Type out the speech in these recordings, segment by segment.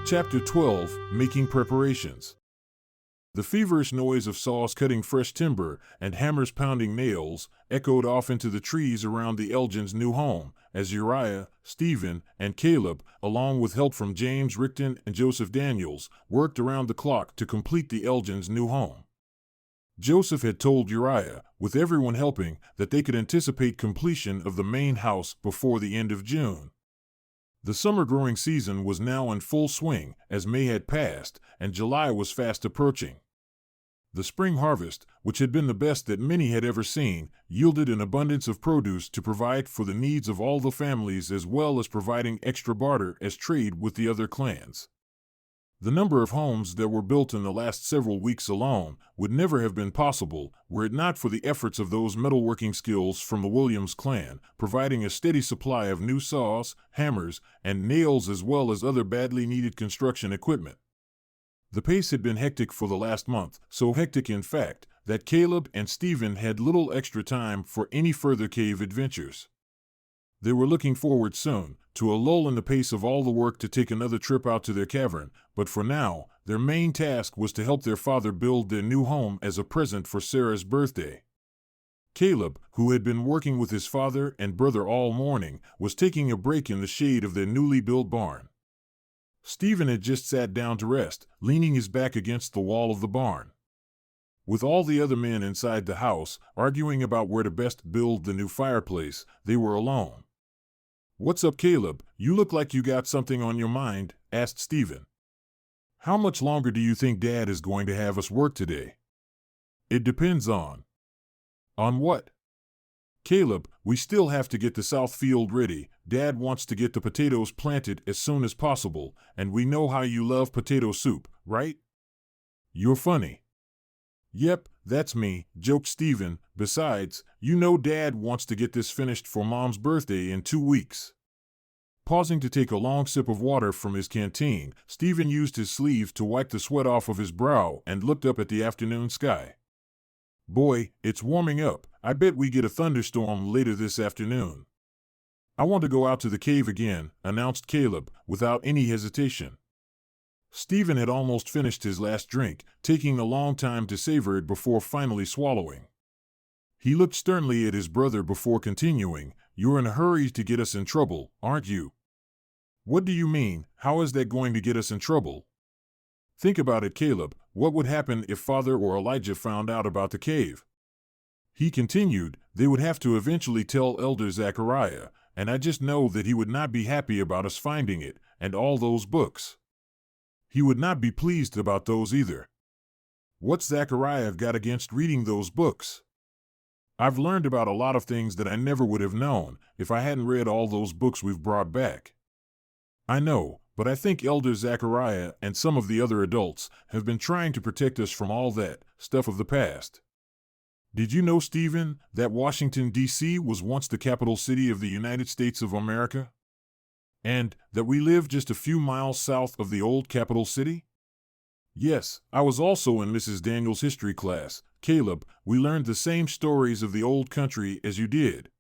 Chapter 12, Making Preparations. The feverish noise of saws cutting fresh timber and hammers pounding nails echoed off into the trees around the Elgins' new home, as Uriah, Stephen, and Caleb, along with help from James Rickton and Joseph Daniels, worked around the clock to complete the Elgins' new home. Joseph had told Uriah, with everyone helping, that they could anticipate completion of the main house before the end of June. The summer growing season was now in full swing, as May had passed, and July was fast approaching. The spring harvest, which had been the best that many had ever seen, yielded an abundance of produce to provide for the needs of all the families as well as providing extra barter as trade with the other clans. The number of homes that were built in the last several weeks alone would never have been possible were it not for the efforts of those metalworking skills from the Williams clan, providing a steady supply of new saws, hammers, and nails as well as other badly needed construction equipment. The pace had been hectic for the last month, so hectic in fact that Caleb and Stephen had little extra time for any further cave adventures. They were looking forward soon to a lull in the pace of all the work to take another trip out to their cavern, but for now, their main task was to help their father build their new home as a present for Sarah's birthday. Caleb, who had been working with his father and brother all morning, was taking a break in the shade of their newly built barn. Stephen had just sat down to rest, leaning his back against the wall of the barn. With all the other men inside the house, arguing about where to best build the new fireplace, they were alone. "What's up, Caleb? You look like you got something on your mind," asked Stephen. "How much longer do you think Dad is going to have us work today?" "It depends on." "On what?" "Caleb, we still have to get the south field ready. Dad wants to get the potatoes planted as soon as possible, and we know how you love potato soup, right?" "You're funny." "Yep, that's me," joked Stephen. "Besides, you know Dad wants to get this finished for Mom's birthday in 2 weeks. Pausing to take a long sip of water from his canteen, Stephen used his sleeve to wipe the sweat off of his brow and looked up at the afternoon sky. "Boy, it's warming up. I bet we get a thunderstorm later this afternoon." "I want to go out to the cave again," announced Caleb, without any hesitation. Stephen had almost finished his last drink, taking a long time to savor it before finally swallowing. He looked sternly at his brother before continuing, "You're in a hurry to get us in trouble, aren't you?" "What do you mean? How is that going to get us in trouble?" "Think about it, Caleb. What would happen if Father or Elijah found out about the cave?" He continued, "They would have to eventually tell Elder Zechariah, and I just know that he would not be happy about us finding it, and all those books. He would not be pleased about those either." "What's Zechariah got against reading those books?" "I've learned about a lot of things that I never would have known if I hadn't read all those books we've brought back." "I know, but I think Elder Zechariah and some of the other adults have been trying to protect us from all that stuff of the past. Did you know, Stephen, that Washington, D.C. was once the capital city of the United States of America? And that we live just a few miles south of the old capital city?" "Yes, I was also in Mrs. Daniels' history class. Caleb, we learned the same stories of the old country as you did.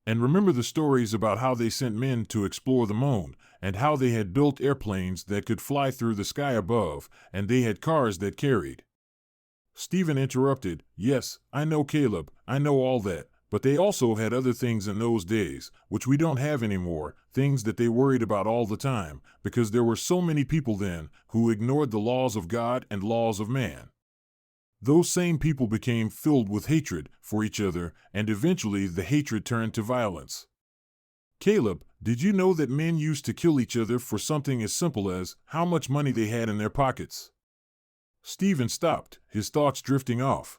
And remember the stories about how they sent men to explore the moon, and how they had built airplanes that could fly through the sky above, and they had cars that carried." Stephen interrupted, "Yes, I know, Caleb, I know all that. But they also had other things in those days, which we don't have anymore, things that they worried about all the time, because there were so many people then who ignored the laws of God and laws of man. Those same people became filled with hatred for each other, and eventually the hatred turned to violence. Caleb, did you know that men used to kill each other for something as simple as how much money they had in their pockets?" Stephen stopped, his thoughts drifting off.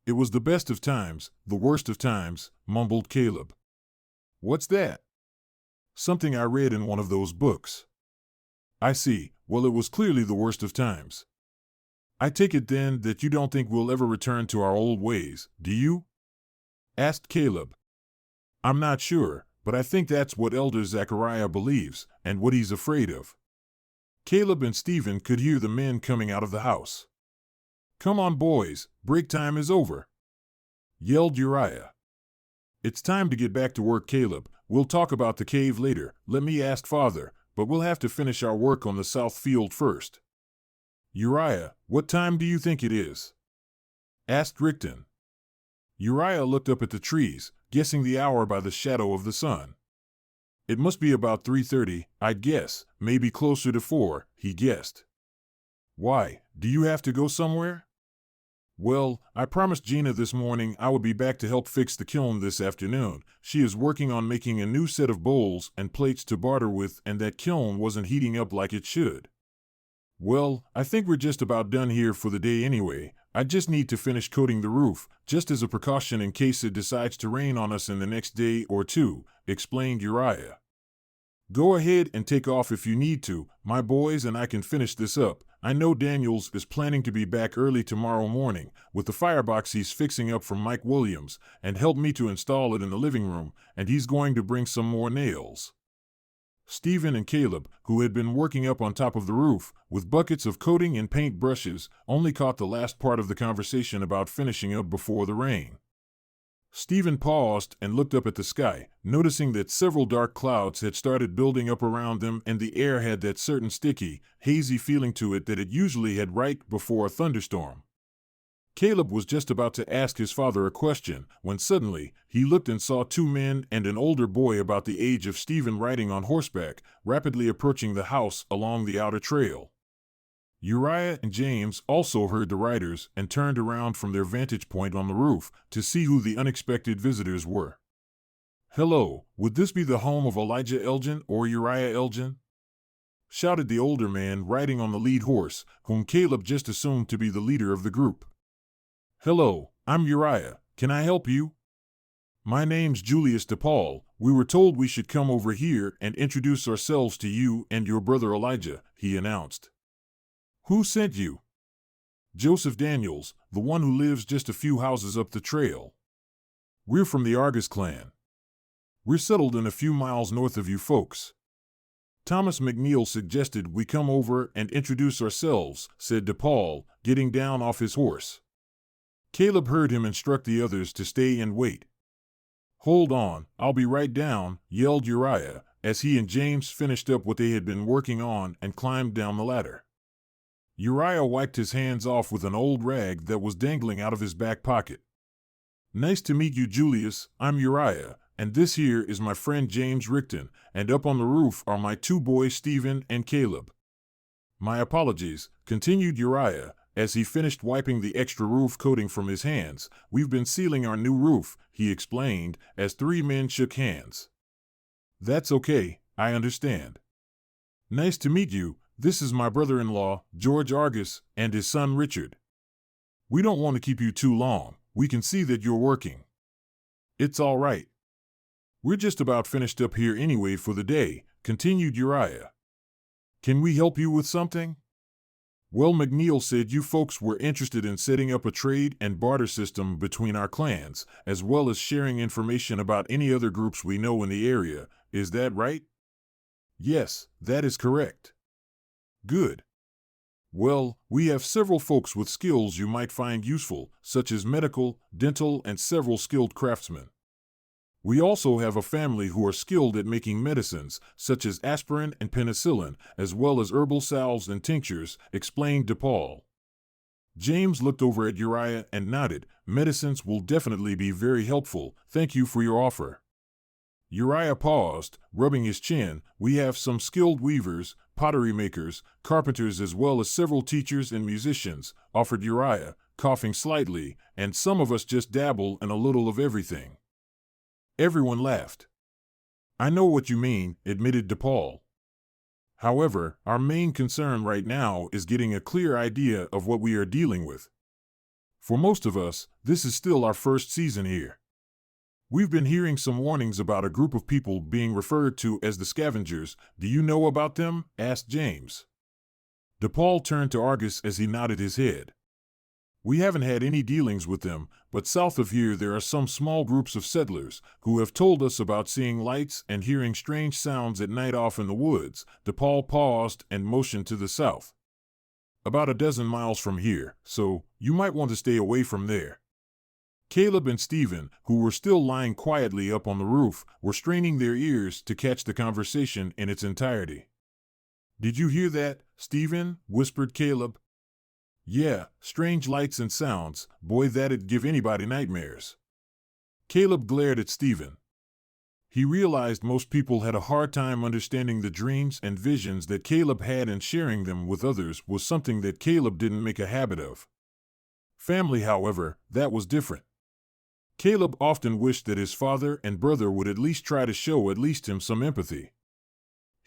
"It was the best of times, the worst of times," mumbled Caleb. "What's that?" "Something I read in one of those books." "I see. Well, it was clearly the worst of times. I take it then that you don't think we'll ever return to our old ways, do you?" asked Caleb. "I'm not sure, but I think that's what Elder Zechariah believes, and what he's afraid of." Caleb and Stephen could hear the men coming out of the house. "Come on, boys, break time is over," yelled Uriah. "It's time to get back to work, Caleb. We'll talk about the cave later. Let me ask Father, but we'll have to finish our work on the south field first. Uriah, what time do you think it is? Asked Rickton. Uriah looked up at the trees, guessing the hour by the shadow of the sun. It must be about 3:30, I'd guess, maybe closer to 4, he guessed. Why, do you have to go somewhere? Well, I promised Gina this morning I would be back to help fix the kiln this afternoon. She is working on making a new set of bowls and plates to barter with, and that kiln wasn't heating up like it should. Well, I think we're just about done here for the day anyway. I just need to finish coating the roof, just as a precaution in case it decides to rain on us in the next day or two, explained Uriah. Go ahead and take off if you need to, my boys, and I can finish this up. I know Daniels is planning to be back early tomorrow morning with the firebox he's fixing up from Mike Williams and help me to install it in the living room, and he's going to bring some more nails. Stephen and Caleb, who had been working up on top of the roof with buckets of coating and paint brushes, only caught the last part of the conversation about finishing up before the rain. Stephen paused and looked up at the sky, noticing that several dark clouds had started building up around them, and the air had that certain sticky, hazy feeling to it that it usually had right before a thunderstorm. Caleb was just about to ask his father a question when suddenly he looked and saw 2 men and an older boy about the age of Stephen riding on horseback, rapidly approaching the house along the outer trail. Uriah and James also heard the riders and turned around from their vantage point on the roof to see who the unexpected visitors were. "Hello, would this be the home of Elijah Elgin or Uriah Elgin?" shouted the older man riding on the lead horse, whom Caleb just assumed to be the leader of the group. "Hello, I'm Uriah. Can I help you?" "My name's Julius DePaul. We were told we should come over here and introduce ourselves to you and your brother Elijah," he announced. "Who sent you?" "Joseph Daniels, the one who lives just a few houses up the trail. We're from the Argus clan. We're settled in a few miles north of you folks." "Thomas McNeil suggested we come over and introduce ourselves," said DePaul, getting down off his horse. Caleb heard him instruct the others to stay and wait. "Hold on, I'll be right down," yelled Uriah, as he and James finished up what they had been working on and climbed down the ladder. Uriah wiped his hands off with an old rag that was dangling out of his back pocket. "Nice to meet you, Julius. I'm Uriah, and this here is my friend James Rickton, and up on the roof are my 2 boys Stephen and Caleb." "My apologies," continued Uriah, as he finished wiping the extra roof coating from his hands. "We've been sealing our new roof," he explained, as 3 men shook hands. "That's okay, I understand." "Nice to meet you. This is my brother-in-law, George Argus, and his son Richard. We don't want to keep you too long. We can see that you're working." "It's all right. We're just about finished up here anyway for the day," continued Uriah. "Can we help you with something?" "Well, McNeil said you folks were interested in setting up a trade and barter system between our clans, as well as sharing information about any other groups we know in the area. Is that right?" "Yes, that is correct." "Good. Well, we have several folks with skills you might find useful, such as medical, dental, and several skilled craftsmen. We also have a family who are skilled at making medicines, such as aspirin and penicillin, as well as herbal salves and tinctures," explained DePaul. James looked over at Uriah and nodded. "Medicines will definitely be very helpful. Thank you for your offer." Uriah paused, rubbing his chin. "We have some skilled weavers, pottery makers, carpenters, as well as several teachers and musicians," offered Uriah, coughing slightly, "and some of us just dabble in a little of everything." Everyone laughed. "I know what you mean," admitted DePaul. "However, our main concern right now is getting a clear idea of what we are dealing with. For most of us, this is still our first season here. We've been hearing some warnings about a group of people being referred to as the Scavengers. Do you know about them?" asked James. DePaul turned to Argus as he nodded his head. "We haven't had any dealings with them, but south of here there are some small groups of settlers who have told us about seeing lights and hearing strange sounds at night off in the woods." DePaul paused and motioned to the south. "About a dozen miles from here, so you might want to stay away from there." Caleb and Stephen, who were still lying quietly up on the roof, were straining their ears to catch the conversation in its entirety. Did you hear that, Stephen? Whispered Caleb. Yeah, strange lights and sounds. Boy, that'd give anybody nightmares. Caleb glared at Stephen. He realized most people had a hard time understanding the dreams and visions that Caleb had, and sharing them with others was something that Caleb didn't make a habit of. Family, however, that was different. Caleb often wished that his father and brother would at least try to show him some empathy.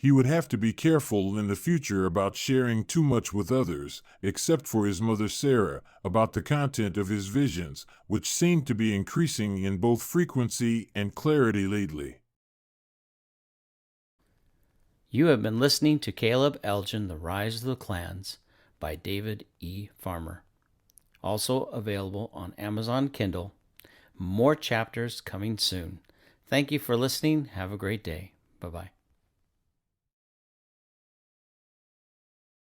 He would have to be careful in the future about sharing too much with others, except for his mother Sarah, about the content of his visions, which seemed to be increasing in both frequency and clarity lately. You have been listening to Caleb Elgin, The Rise of the Clans by David E. Farmer. Also available on Amazon Kindle. More chapters coming soon. Thank you for listening. Have a great day. Bye-bye.